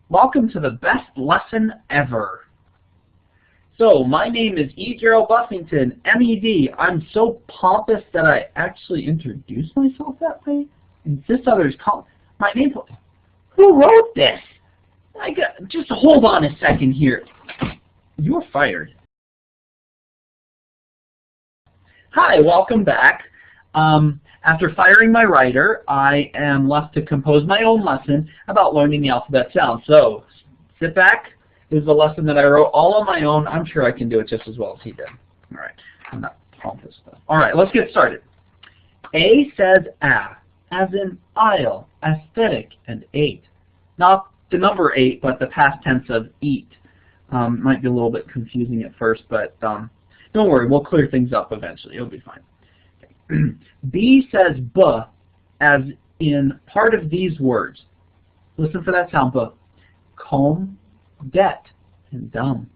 Welcome to the best lesson ever. So, my name is E. Gerald Buffington, MED. I'm so pompous that I actually introduce myself that way. Insist others call my name. Who wrote this? Just hold on a second here. You're fired. Hi, welcome back. After firing my writer, I am left to compose my own lesson about learning the alphabet sound. So, sit back. This is a lesson that I wrote all on my own. I'm sure I can do it just as well as he did. All right, I'm not pompous though. All right, let's get started. A says a, as in aisle, aesthetic, and ate. Not the number 8, but the past tense of eat. Might be a little bit confusing at first, but don't worry, we'll clear things up eventually. It'll be fine. B says b, as in part of these words. Listen for that sound, b. Comb, debt, and dumb.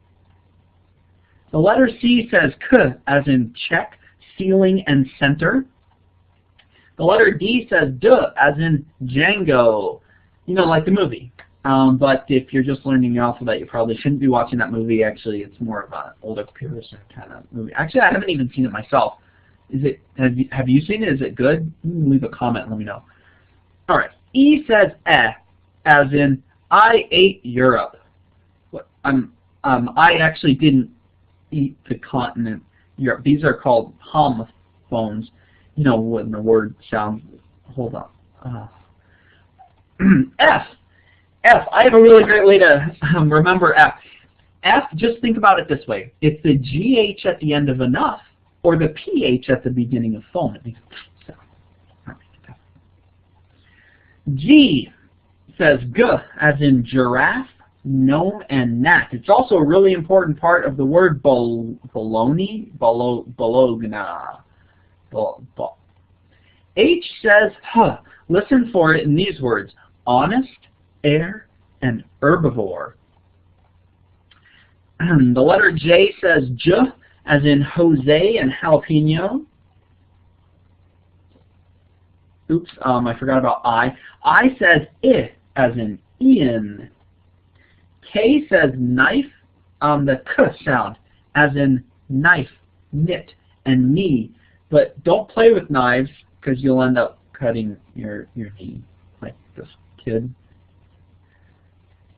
The letter C says k, as in check, ceiling, and center. The letter D says d, as in Django. You know, like the movie. But if you're just learning the alphabet, you probably shouldn't be watching that movie. Actually, it's more of an older purist kind of movie. Actually, I haven't even seen it myself. Is it? Have you seen it? Is it good? Leave a comment and let me know. All right. E says as in I ate Europe. I actually didn't eat the continent Europe. These are called homophones. You know when the word sounds. Hold on. F. I have a really great way to remember F. F, just think about it this way. It's the GH at the end of enough or the PH at the beginning of phone. It makes sound. G says G, as in giraffe, gnome, and gnat. It's also a really important part of the word bologna. H says huh. Listen for it in these words. Honest, air, and herbivore. The letter J says J, as in Jose and jalapeno. Oops, I forgot about I. I says I, as in Ian. K says knife, the K sound, as in knife, knit, and knee. But don't play with knives, because you'll end up cutting your knee, like this kid.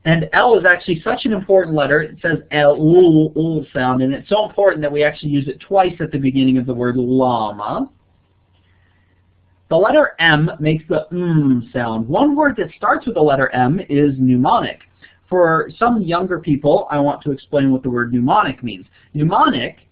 And L is actually such an important letter. It says L sound, and it's so important that we actually use it twice at the beginning of the word llama. The letter M makes the sound. One word that starts with the letter M is mnemonic. For some younger people, I want to explain what the word mnemonic means. Mnemonic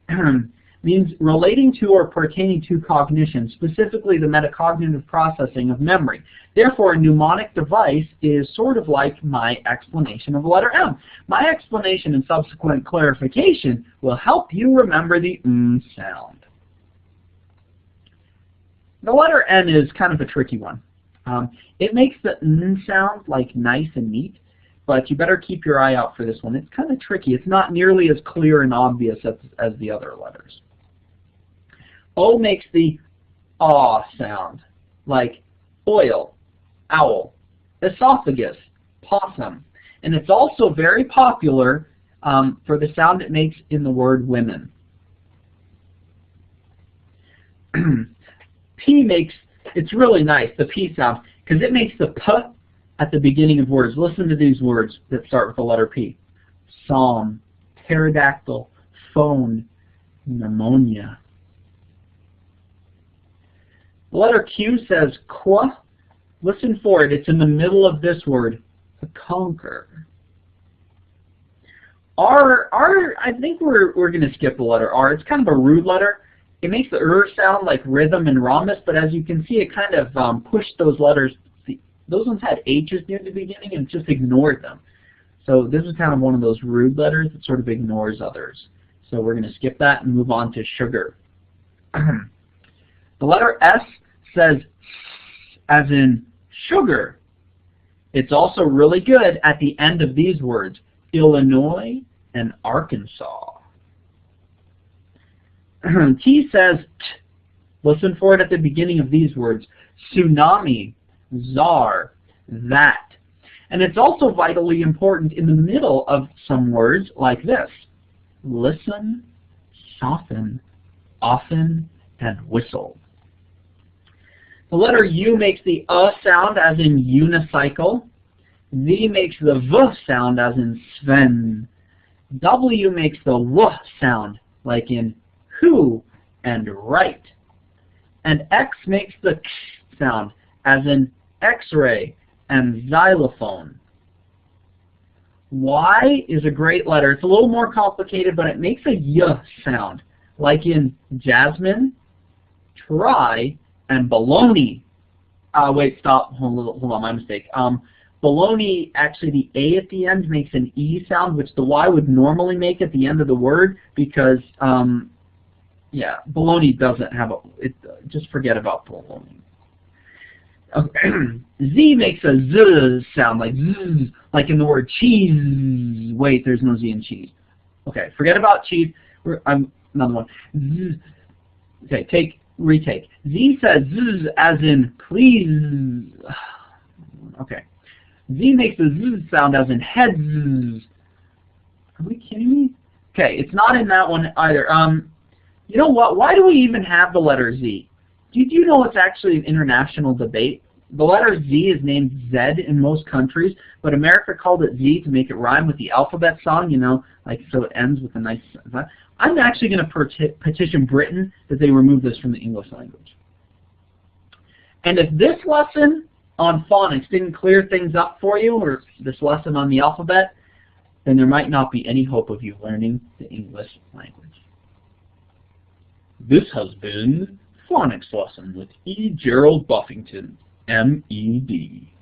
means relating to or pertaining to cognition, specifically the metacognitive processing of memory. Therefore, a mnemonic device is sort of like my explanation of the letter M. My explanation and subsequent clarification will help you remember the sound. The letter N is kind of a tricky one. It makes the sound like nice and neat, but you better keep your eye out for this one. It's kind of tricky. It's not nearly as clear and obvious as the other letters. O makes the aw sound, like oil, owl, esophagus, possum. And it's also very popular for the sound it makes in the word women. P makes, it's really nice, the P sound, because it makes the P at the beginning of words. Listen to these words that start with the letter P. Psalm, pterodactyl, phone, pneumonia. The letter Q says qua. Listen for it. It's in the middle of this word, to conquer. R, I think we're going to skip the letter R. It's kind of a rude letter. It makes the sound like rhythm and rhombus, but as you can see, it kind of pushed those letters. See, those ones had H's near the beginning and just ignored them. So this is kind of one of those rude letters that sort of ignores others. So we're going to skip that and move on to sugar. The letter S says as in sugar. It's also really good at the end of these words, Illinois and Arkansas. T says t. Listen for it at the beginning of these words, tsunami, czar, that. And it's also vitally important in the middle of some words like this. Listen, soften, often, and whistle. The letter U makes the sound as in unicycle. V makes the V sound as in Sven. W makes the W sound like in who and right. And X makes the K sound as in X-ray and xylophone. Y is a great letter. It's a little more complicated, but it makes a Y sound, like in jasmine, try, and baloney. Wait, stop. Hold on, my mistake. Baloney, actually the A at the end makes an E sound, which the Y would normally make at the end of the word, because, yeah, baloney doesn't have a, just forget about baloney. Okay. Z makes a Z sound, like Z, like in the word cheese. Wait, there's no Z in cheese. Okay, forget about cheese. Another one. Z. Okay, retake. Z says Z as in please. Okay. Z makes a Z sound as in heads. Are we kidding me? Okay, it's not in that one either. You know what? Why do we even have the letter Z? Did you know it's actually an international debate? The letter Z is named Z in most countries, but America called it Z to make it rhyme with the alphabet song, you know, like so it ends with a nice... I'm actually going to petition Britain that they remove this from the English language. And if this lesson on phonics didn't clear things up for you, or this lesson on the alphabet, then there might not be any hope of you learning the English language. This has been Phonics Lesson with E. Gerald Buffington, M.E.D.